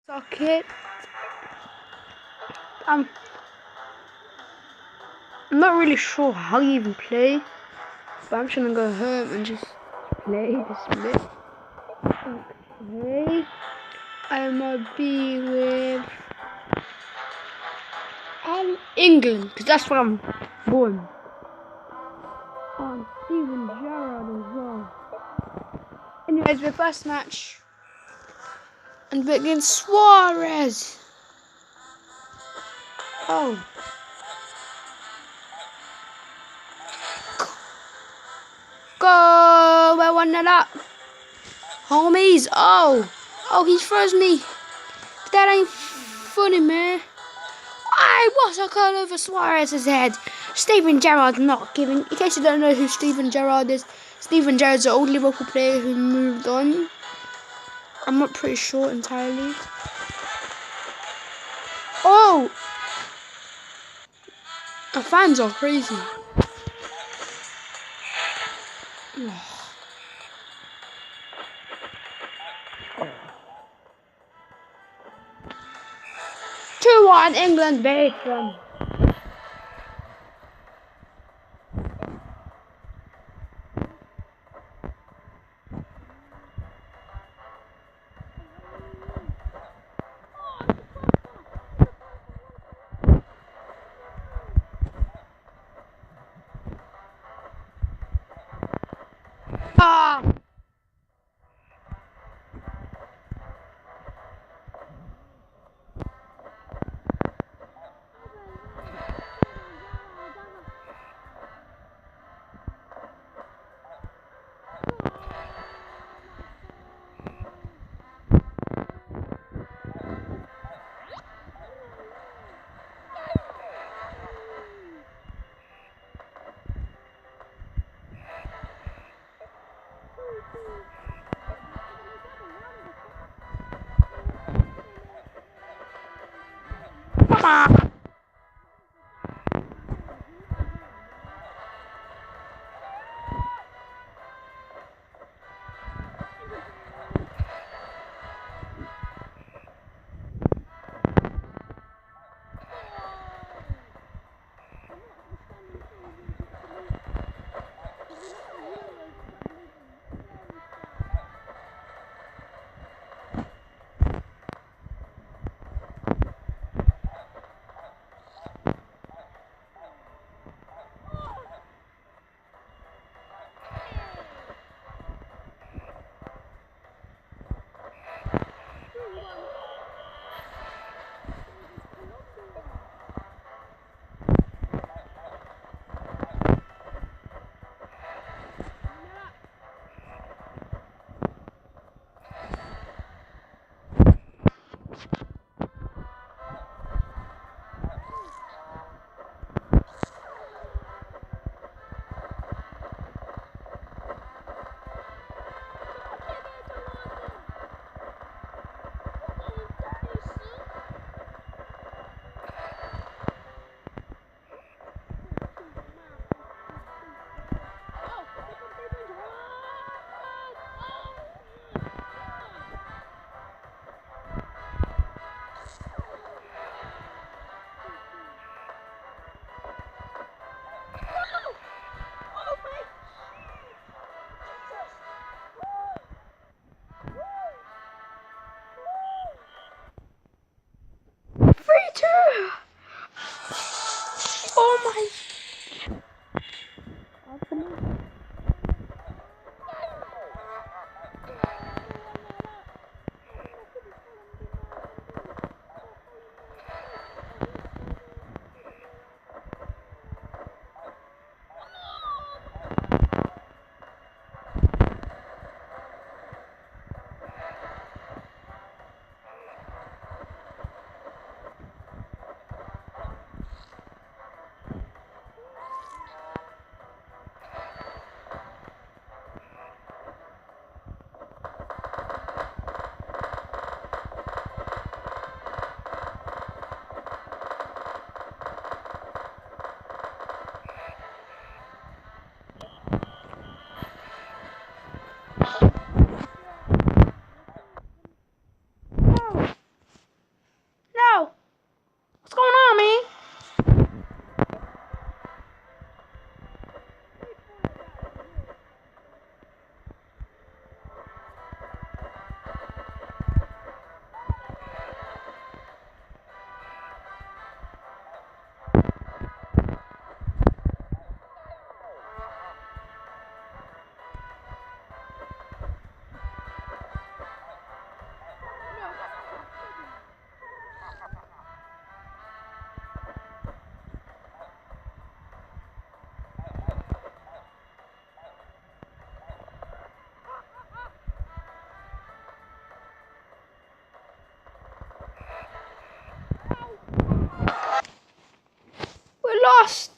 Socket. I'm not really sure how you even play, but I'm just gonna go home and just play this bit. Okay. I'm gonna be with England, because that's where I'm born. On Steven Gerrard as well. Anyways, the first match. And we're against Suarez. Oh. Go! We're 1-0 up. Homies. Oh. Oh, he throws me. That ain't funny, man. What a curl over Suarez's head. Steven Gerrard not giving. In case you don't know who Steven Gerrard is, Steven Gerrard's the old Liverpool player who moved on. I'm not pretty sure entirely. Oh! The fans are crazy. Oh. 2-1 England beat them. Ah! lost.